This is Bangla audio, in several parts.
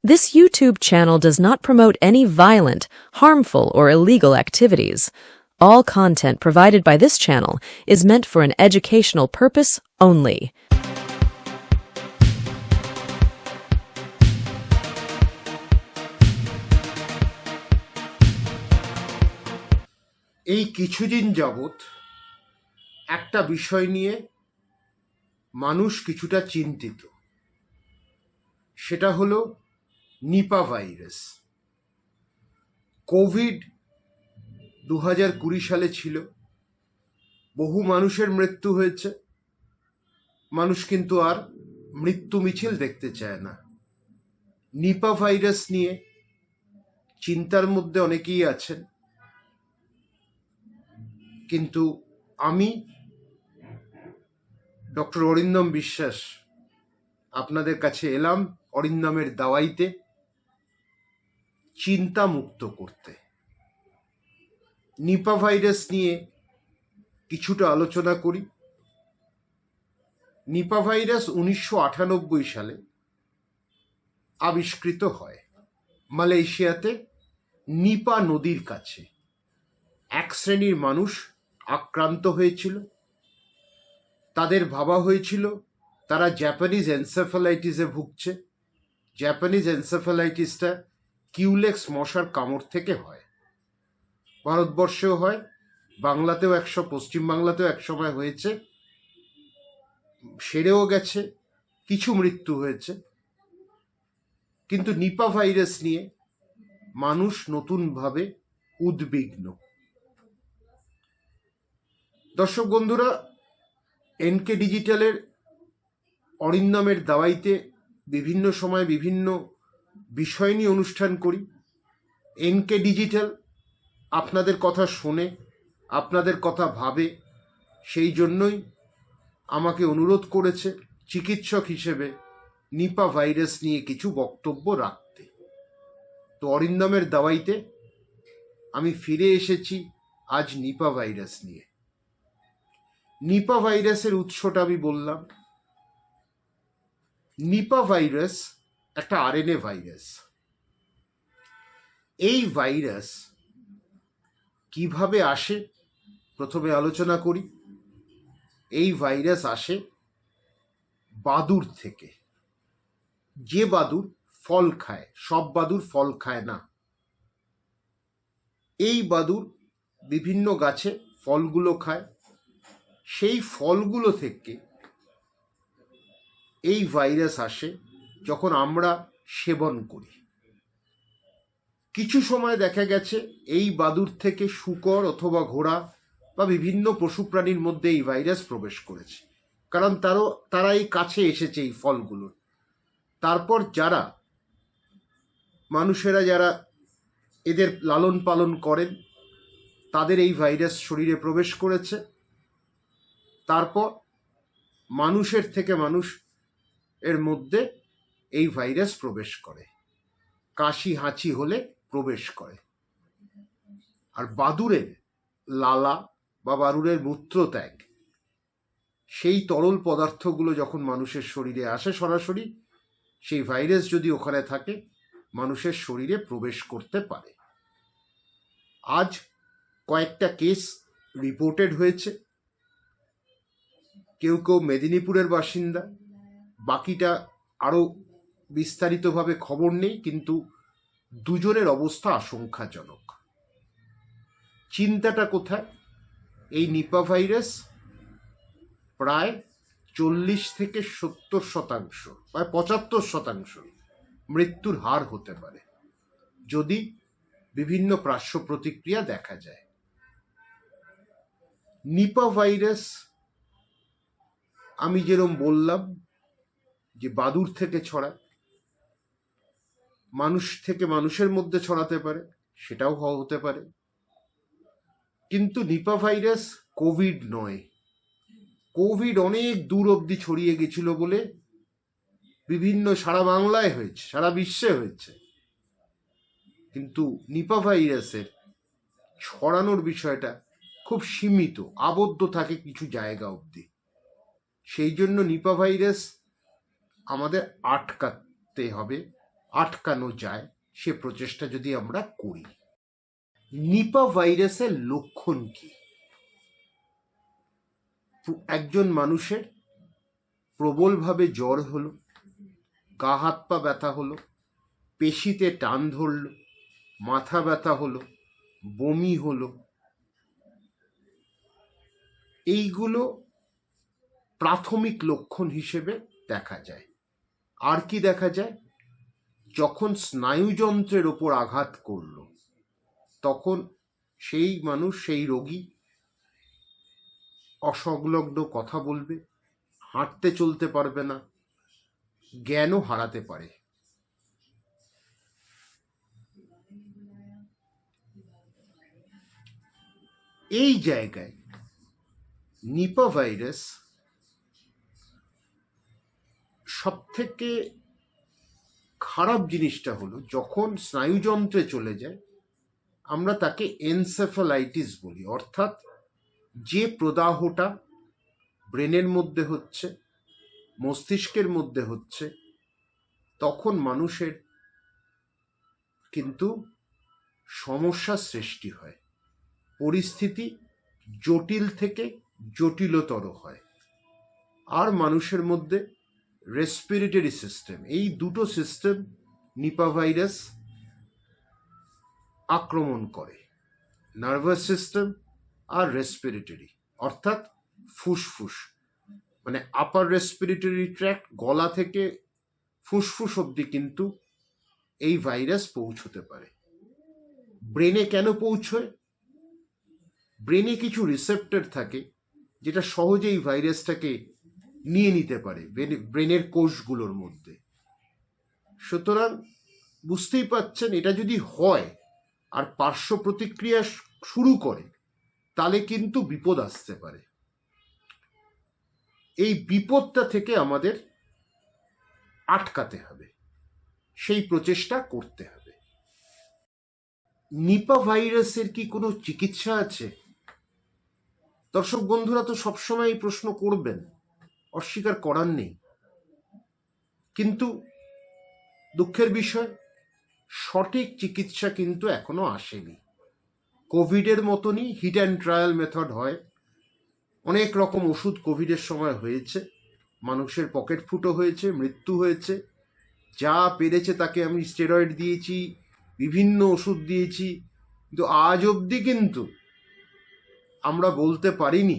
This YouTube channel does not promote any violent, harmful, or illegal activities. All content provided by this channel is meant for an educational purpose only. এই কিছুদিন যাবত একটা বিষয় নিয়ে মানুষ কিছুটা চিন্তিত, সেটা হলো নিপা ভাইরাস। কোভিড 2020 সালে ছিল, বহু মানুষের মৃত্যু হয়েছে, মানুষ কিন্তু আর মৃত্যু মিছিল দেখতে চায় না। নিপা ভাইরাস নিয়ে চিন্তার মধ্যে অনেকেই আছেন, কিন্তু আমি ডক্টর অরিন্দম বিশ্বাস আপনাদের কাছে এলাম অরিন্দমের দাওয়াইতে চিন্তা মুক্ত করতে। নিপা ভাইরাস নিয়ে কিছুটা আলোচনা করি। নিপা ভাইরাস 1998 সালে আবিষ্কৃত হয় মালয়েশিয়াতে নিপা নদীর কাছে। এক শ্রেণীর মানুষ আক্রান্ত হয়েছিল, তাদের ভাবা হয়েছিল তারা জাপানিজ এনসেফালাইটিসে ভুগছে। জাপানিজ এনসেফালাইটিসটা কিউলেক্স মশার কামড় থেকে হয়, ভারতবর্ষেও হয়, বাংলাতেও পশ্চিমবাংলাতেও একসময় হয়েছে, সেরেও গেছে, কিছু মৃত্যু হয়েছে। কিন্তু নিপা ভাইরাস নিয়ে মানুষ নতুনভাবে উদ্বিগ্ন। দর্শক বন্ধুরা, এনকে ডিজিটালের অরিন্দমের দাওয়াইতে বিভিন্ন সময় বিভিন্ন বিষয় নিয়ে অনুষ্ঠান করি। এনকে ডিজিটাল আপনাদের কথা শোনে, আপনাদের কথা ভাবে, সেই জন্যই আমাকে অনুরোধ করেছে চিকিৎসক হিসেবে নিপা ভাইরাস নিয়ে কিছু বক্তব্য রাখতে। তো অরিন্দমের দাওয়াইতে আমি ফিরে এসেছি আজ নিপা ভাইরাস নিয়ে। নিপা ভাইরাসের উৎসটা আমি বললাম। নিপা ভাইরাস একটা আরএনএ ভাইরাস। এই ভাইরাস কিভাবে আসে প্রথমে আলোচনা করি। এই ভাইরাস আসে বাদুড় থেকে। যে বাদুড় ফল খায়, সব বাদুড় ফল খায় না, এই বাদুড় বিভিন্ন গাছে ফলগুলো খায়, সেই ফলগুলো থেকে এই ভাইরাস আসে যখন আমরা সেবন করি। কিছু সময় দেখা গেছে এই বাদুড় থেকে শূকর অথবা ঘোড়া বা বিভিন্ন পশু প্রাণীর মধ্যে এই ভাইরাস প্রবেশ করেছে, কারণ তারা এই কাছে এসেছে এই ফলগুলোর। তারপর মানুষেরা যারা এদের লালন পালন করেন, তাদের এই ভাইরাস শরীরে প্রবেশ করেছে। তারপর মানুষের থেকে মানুষ এর মধ্যে এই ভাইরাস প্রবেশ করে, কাশি হাঁচি হলে প্রবেশ করে। আর বাদুড়ের লালা বা বাদুড়ের মূত্রত্যাগ, সেই তরল পদার্থগুলো যখন মানুষের শরীরে আসে সরাসরি, সেই ভাইরাস যদি ওখানে থাকে মানুষের শরীরে প্রবেশ করতে পারে। আজ কয়েকটা কেস রিপোর্টেড হয়েছে। কেউ কেউ মেদিনীপুরের বাসিন্দা, বাকিটা আরও বিস্তারিতভাবে খবর নেই, কিন্তু দুজনের অবস্থা আশঙ্কাজনক। চিন্তাটা কোথায়? এই নিপা ভাইরাস প্রায় 40 থেকে 70%, প্রায় 75% মৃত্যুর হার হতে পারে যদি বিভিন্ন পার্শ্ব প্রতিক্রিয়া দেখা যায়। নিপা ভাইরাস আমি যেরকম বললাম যে বাদুড় থেকে ছড়ায়, মানুষ থেকে মানুষের মধ্যে ছড়াতে পারে, সেটাও হতে পারে। কিন্তু নিপা ভাইরাস কোভিড নয়। কোভিড অনেক দূর অবধি ছড়িয়ে গেছিল বলে বিভিন্ন সারা বাংলায় হয়েছে, সারা বিশ্বে হয়েছে, কিন্তু নিপা ভাইরাসের ছড়ানোর বিষয়টা খুব সীমিত, আবদ্ধ থাকে কিছু জায়গা অবধি। সেই জন্য নিপা ভাইরাস আমাদের আটকাতে হবে, আটকানো যায় সে প্রচেষ্টা যদি আমরা করি। নিপা ভাইরাসের লক্ষণ কি? একজন মানুষের প্রবলভাবে জ্বর হলো, গা হাত পা ব্যথা হলো, পেশিতে টান ধরল, মাথা ব্যথা হলো, বমি হলো, এইগুলো প্রাথমিক লক্ষণ হিসেবে দেখা যায়। আর কি দেখা যায়? যখন স্নায়ুযন্ত্রের ওপর আঘাত করল তখন সেই মানুষ, সেই রোগী অসংলগ্ন কথা বলবে, হাঁটতে চলতে পারবে না, জ্ঞানও হারাতে পারে। এই জায়গায় নিপা ভাইরাস সব থেকে খারাপ জিনিসটা হলো যখন স্নায়ুযন্ত্রে চলে যায় আমরা তাকে এনসেফালাইটিস বলি, অর্থাৎ যে প্রদাহটা ব্রেনের মধ্যে হচ্ছে, মস্তিষ্কের মধ্যে হচ্ছে, তখন মানুষের কিন্তু সমস্যার সৃষ্টি হয়, পরিস্থিতি জটিল থেকে জটিলতর হয়। আর মানুষের মধ্যে রেসপিরেটরি সিস্টেম, এই দুটো সিস্টেম নিপা ভাইরাস আক্রমণ করে, নার্ভাস সিস্টেম আর রেসপিরেটরি, অর্থাৎ ফুসফুস, মানে আপার রেসপিরেটরি ট্র্যাক্ট, গলা থেকে ফুসফুস অব্দি কিন্তু এই ভাইরাস পৌঁছতে পারে। ব্রেনে কেন পৌঁছয়? ব্রেনে কিছু রিসেপ্টর থাকে যেটা সহজেই ভাইরাসটাকে নিয়ে নিতে পারে ব্রেনের কোষগুলোর মধ্যে। সুতরাং বুঝতেই পাচ্ছেন, এটা যদি হয় আর পার্শ্ব প্রতিক্রিয়া শুরু করে তাহলে কিন্তু বিপদ আসতে পারে। এই বিপদটা থেকে আমাদের আটকাতে হবে, সেই প্রচেষ্টা করতে হবে। নিপা ভাইরাসের কি কোনো চিকিৎসা আছে? দর্শক বন্ধুরা তো সবসময় এই প্রশ্ন করবেন, অস্বীকার করার নেই, কিন্তু দুঃখের বিষয় সঠিক চিকিৎসা কিন্তু এখনো আসেনি। কোভিডের মতনই হিট অ্যান্ড ট্রায়াল মেথড হয়, অনেক রকম ওষুধ কোভিডের সময় হয়েছে, মানুষের পকেট ফুটো হয়েছে, মৃত্যু হয়েছে, যা পেরেছে তাকে আমি স্টেরয়েড দিয়েছি, বিভিন্ন ওষুধ দিয়েছি, কিন্তু আজ অবধি কিন্তু আমরা বলতে পারিনি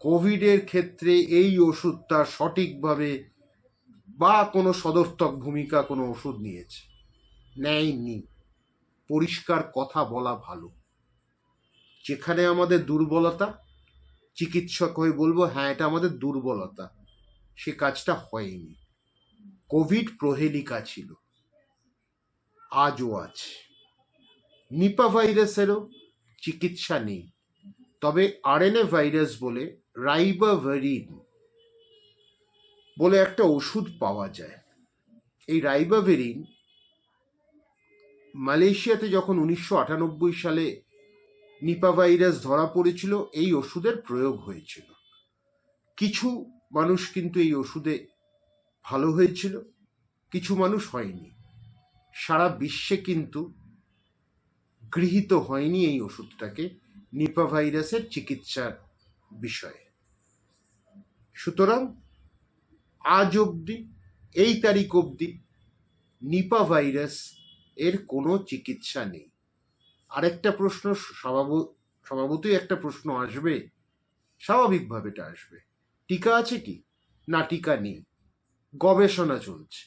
কোভিডের ক্ষেত্রে এই ওষুধটা সঠিকভাবে বা কোনো সদর্থক ভূমিকা কোনো ওষুধ নিয়েছে, নেয়নি। পরিষ্কার কথা বলা ভালো, যেখানে আমাদের দুর্বলতা, চিকিৎসক হয়ে বলবো হ্যাঁ এটা আমাদের দুর্বলতা, সে কাজটা হয়নি। কোভিড প্রহেলিকা ছিল, আজও আছে। নিপা ভাইরাসেরও চিকিৎসা নেই, তবে আরএনএ ভাইরাস বলে রাইবাভেরিন বলে একটা ওষুধ পাওয়া যায়। এই রাইবাভেরিন মালয়েশিয়াতে যখন 1998 সালে নিপা ভাইরাস ধরা পড়েছিল এই ওষুধের প্রয়োগ হয়েছিল। কিছু মানুষ কিন্তু এই ওষুধে ভালো হয়েছিল, কিছু মানুষ হয়নি। সারা বিশ্বে কিন্তু গৃহীত হয়নি এই ওষুধটাকে নিপা ভাইরাসের চিকিৎসার বিষয়ে। সুতরাং আজ অবধি, এই তারিখ অবধি নিপা ভাইরাস এর কোনো চিকিৎসা নেই। আরেকটা প্রশ্ন স্বভাবতই একটা প্রশ্ন আসবে, স্বাভাবিকভাবে এটা আসবে, টিকা আছে কি? না, টিকা নেই, গবেষণা চলছে।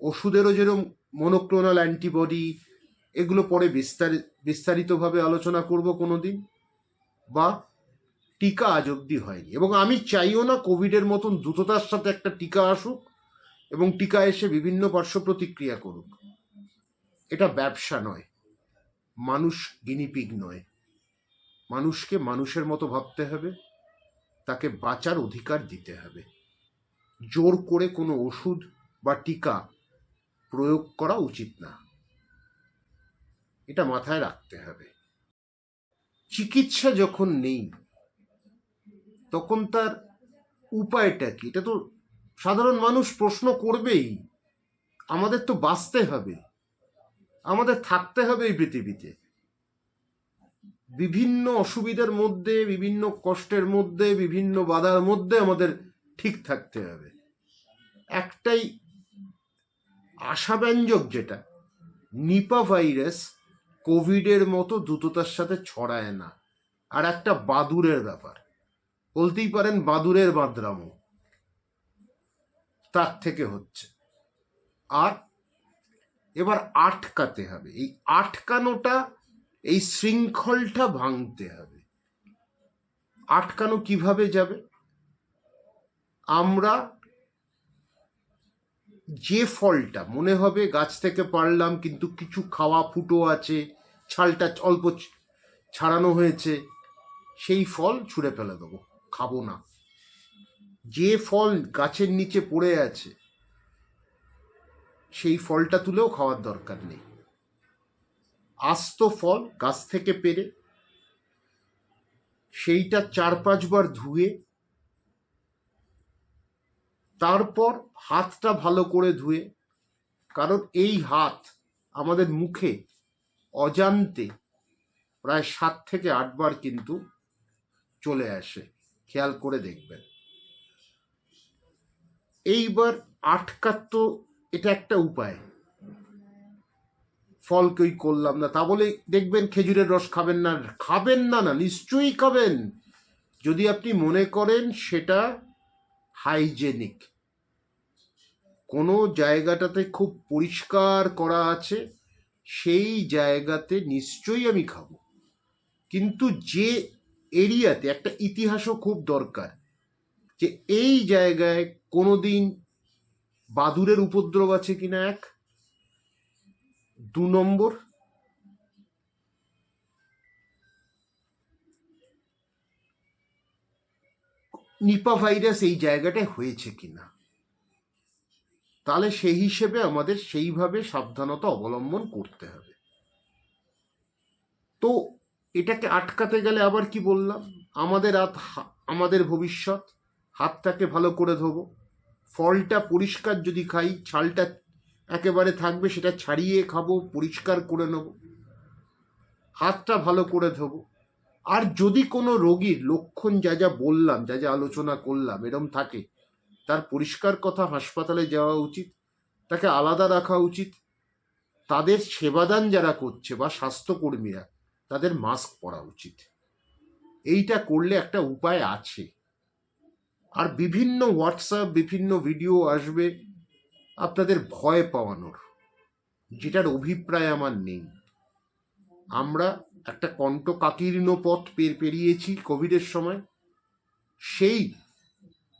ওষুধেরও যেরকম মনোক্লোনাল অ্যান্টিবডি, এগুলো পরে বিস্তারিতভাবে আলোচনা করব কোনোদিন, বা টিকা আজ অবধি হয়নি। এবং আমি চাইও না কোভিডের মতন দ্রুততার সাথে একটা টিকা আসুক এবং টিকা এসে বিভিন্ন পার্শ্ব প্রতিক্রিয়া করুক। এটা ব্যবসা নয়, মানুষ গিনিপিগ নয়। মানুষকে মানুষের মতো ভাবতে হবে, তাকে বাঁচার অধিকার দিতে হবে। জোর করে কোনো ওষুধ বা টিকা প্রয়োগ করা উচিত না, এটা মাথায় রাখতে হবে। চিকিৎসা যখন নেই তখন তার উপায়টা কি? এটা তো সাধারণ মানুষ প্রশ্ন করবেই। আমাদের তো বাঁচতে হবে, আমাদের থাকতে হবে এই পৃথিবীতে। বিভিন্ন অসুবিধার মধ্যে, বিভিন্ন কষ্টের মধ্যে, বিভিন্ন বাধার মধ্যে আমাদের ঠিক থাকতে হবে। একটাই আশাব্যঞ্জক, যেটা নিপা ভাইরাস কোভিডের মতো দ্রুততার সাথে ছড়ায় না। আর একটা বাদুড়ের ব্যাপার, বলতেই পারেন বাদুড়ের বাঁদরামো তার থেকে হচ্ছে। আর এবার আটকাতে হবে, এই আটকানোটা, এই শৃঙ্খলটা ভাঙতে হবে। আটকানো কিভাবে যাবে? আমরা যে ফলটা মনে হবে গাছ থেকে পারলাম কিন্তু কিছু খাওয়া ফুটো আছে, ছালটা অল্প ছাড়ানো হয়েছে, সেই ফল ছুঁড়ে ফেলে দেবো, খাবো না। যে ফল গাছের নিচে পড়ে আছে সেই ফলটা তুলেও খাওয়ার দরকার নেই। আস্ত ফল গাছ থেকে পেরে সেইটা 4-5 বার ধুয়ে, তারপর হাতটা ভালো করে ধুয়ে, কারণ এই হাত আমাদের মুখে অজান্তে প্রায় 7 থেকে 8 বার কিন্তু চলে আসে, খেয়াল করে দেখবেন। এইবার আটকার তো এটা একটা উপায়। ফল কই করলাম না, তা বলে দেখবেন খেজুরের রস খাবেন না, খাবেন না, না নিশ্চয়ই খাবেন, যদি আপনি মনে করেন সেটা হাইজেনিক, কোনো জায়গাটাতে খুব পরিষ্কার করা আছে, সেই জায়গাতে নিশ্চয়ই আমি খাবো। কিন্তু যে এরিয়াতে, একটা ইতিহাসও খুব দরকার, যে এই জায়গায় কোনোদিন বাদুড়ের উপদ্রব আছে কিনা, 1, 2 নম্বর নিপা ভাইরাস এই জায়গাটায় হয়েছে কিনা, তাহলে সেই হিসেবে আমাদের সেইভাবে সাবধানতা অবলম্বন করতে হবে। তো এটাকে আটকাতে গেলে আবার কি বললাম, আমাদের ভবিষ্যৎ, হাতটাকে ভালো করে ধোবো, ফলটা পরিষ্কার যদি খাই, ছালটা একেবারে থাকবে সেটা ছাড়িয়ে খাবো, পরিষ্কার করে নেব, হাতটা ভালো করে ধোবো। আর যদি কোনো রোগীর লক্ষণ যা যা বললাম, যা যা আলোচনা করলাম এরম থাকে, তার পরিষ্কার কথা হাসপাতালে যাওয়া উচিত, তাকে আলাদা রাখা উচিত। তাদের সেবাদান যারা করছে বা স্বাস্থ্যকর্মীরা, তাদের মাস্ক পরা উচিত। এইটা করলে একটা উপায় আছে। আর বিভিন্ন হোয়াটসঅ্যাপ, বিভিন্ন ভিডিও আসবে আপনাদের ভয় পাওয়ানোর, যেটার অভিপ্রায় আমার নেই। আমরা একটা কণ্টকাকীর্ণ পথ পেরিয়েছি কোভিডের সময়, সেই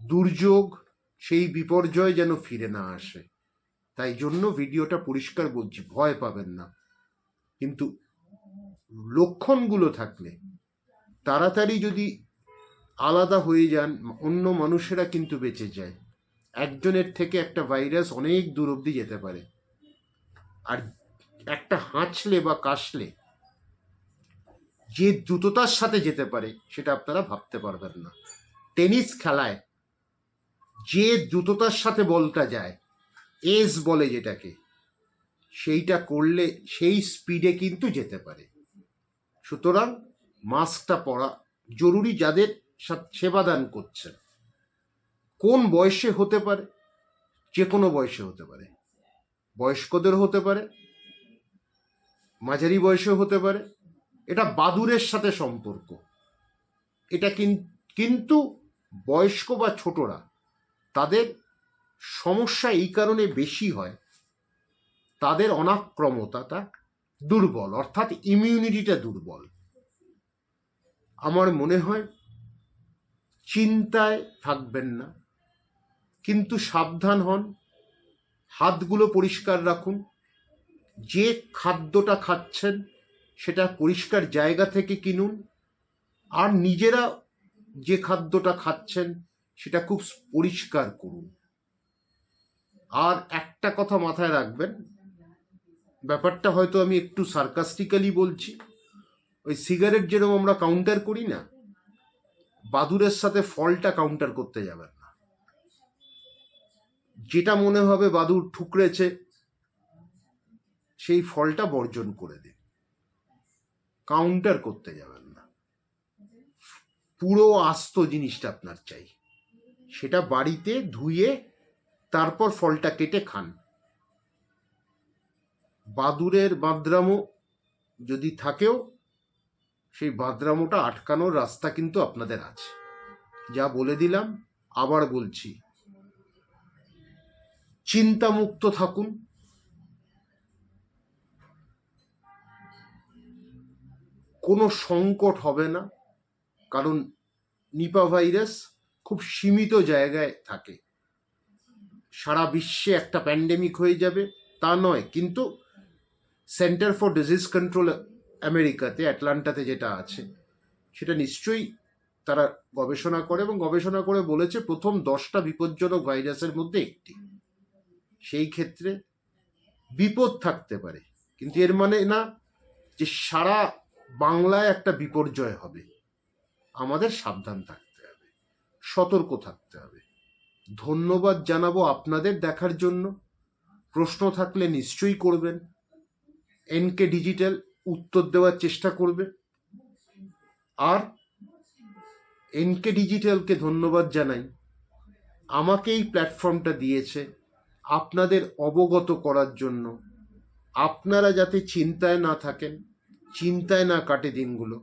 দুর্যোগ, সেই বিপর্যয় যেন ফিরে না আসে, তাই জন্য ভিডিওটা পরিষ্কার বলছি, ভয় পাবেন না। কিন্তু লক্ষণগুলো থাকলে তাড়াতাড়ি যদি আলাদা হয়ে যান, অন্য মানুষেরা কিন্তু বেঁচে যায়। একজনের থেকে একটা ভাইরাস অনেক দূর অবধি যেতে পারে। আর একটা হাঁচলে বা কাশলে যে দ্রুততার সাথে যেতে পারে সেটা আপনারা ভাবতে পারবেন না। টেনিস খেলায় যে দ্রুততার সাথে বলটা যায়, এস বলে যেটাকে, সেইটা করলে সেই স্পিডে কিন্তু যেতে পারে। সুতরাং মাস্কটা পরা জরুরি যাদের সেবাদান করছেন। কোন বয়সে হতে পারে? যে কোনো বয়সে হতে পারে, বয়স্কদের হতে পারে, মাঝারি বয়সে হতে পারে। এটা বাদুড়ের সাথে সম্পর্ক। এটা কিন্তু বয়স্ক বা ছোটরা, তাদের সমস্যা এই কারণে বেশি হয়, তাদের অনাক্রমতাটা দুর্বল, অর্থাৎ ইমিউনিটিটা দুর্বল। আমার মনে হয় চিন্তায় থাকবেন না, কিন্তু সাবধান হন, হাতগুলো পরিষ্কার রাখুন, যে খাদ্যটা খাচ্ছেন সেটা পরিষ্কার জায়গা থেকে কিনুন, আর নিজেরা যে খাদ্যটা খাচ্ছেন সেটা খুব পরিষ্কার করুন। আর একটা কথা মাথায় রাখবেন, ব্যাপারটা হয়তো আমি একটু সার্কাস্টিক্যালি বলছি, ওই সিগারেট যেরকম আমরা কাউন্টার করি না, বাদুড়ের সাথে ফলটা কাউন্টার করতে যাবেন না। যেটা মনে হবে বাদুড় ঠুকরেছে, সেই ফলটা বর্জন করে দিন, কাউন্টার করতে যাবেন না। পুরো আস্ত জিনিসটা আপনার চাই, সেটা বাড়িতে ধুয়ে তারপর ফলটা কেটে খান। বাদুড়ের বাঁদরামো যদি থাকেও, সেই বাঁদরামোটা আটকানোর রাস্তা কিন্তু আপনাদের আছে। যা বলে দিলাম, আবার বলছি, চিন্তামুক্ত থাকুন, কোনো সংকট হবে না, কারণ নিপা ভাইরাস খুব সীমিত জায়গায় থাকে। সারা বিশ্বে একটা প্যান্ডেমিক হয়ে যাবে তা নয়, কিন্তু সেন্টার ফর ডিজিজ কন্ট্রোল আমেরিকাতে, অ্যাটলান্টাতে যেটা আছে, সেটা নিশ্চয়ই তারা গবেষণা করে এবং গবেষণা করে বলেছে প্রথম 10টা বিপজ্জনক ভাইরাসের মধ্যে একটি। সেই ক্ষেত্রে বিপদ থাকতে পারে, কিন্তু এর মানে না যে সারা বাংলায় একটা বিপর্যয় হবে। আমাদের সাবধান থাকতে হবে, সতর্ক থাকতে হবে। ধন্যবাদ জানাবো আপনাদের দেখার জন্য। প্রশ্ন থাকলে নিশ্চয়ই করবেন, এনকে ডিজিটাল উত্তর দেওয়ার চেষ্টা করবে। আর এনকে ডিজিটালকে ধন্যবাদ জানাই, আমাকে এই প্ল্যাটফর্মটা দিয়েছে আপনাদের অবগত করার জন্য। আপনারা যাতে চিন্তায় না থাকেন, চিন্তায় না কাটে দিনগুলো,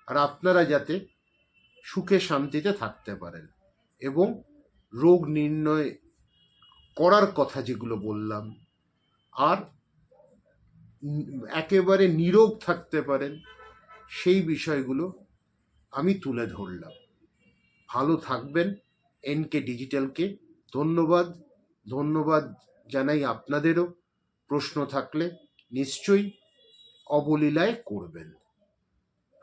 আর আপনারা যাতে সুখে শান্তিতে থাকতে পারেন এবং রোগ নির্ণয় করার কথা যেগুলো বললাম, আর একেবারে নীরোগ থাকতে পারেন, সেই বিষয়গুলো আমি তুলে ধরলাম। ভালো থাকবেন। এনকে ডিজিটালকে ধন্যবাদ জানাই আপনাদেরও। প্রশ্ন থাকলে নিশ্চয়ই অবলীলায় করবেন।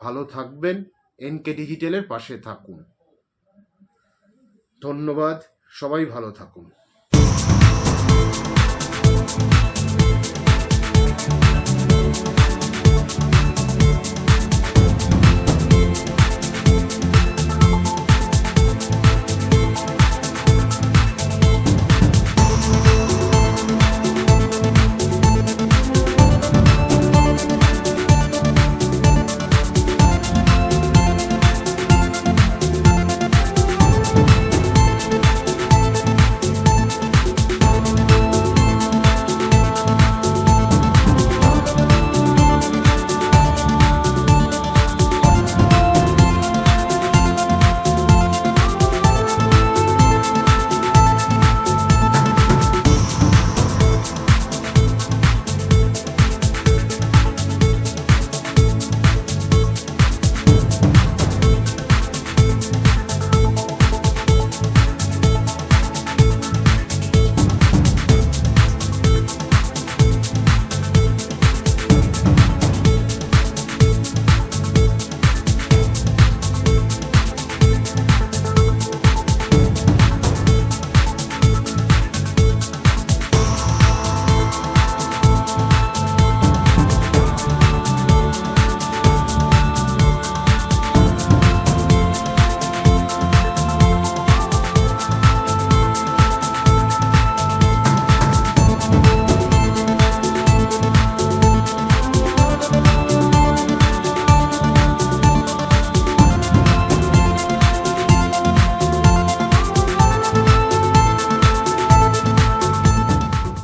ভালো থাকবেন, এনকে ডিজিটালের পাশে থাকুন। ধন্যবাদ, সবাই ভালো থাকুন।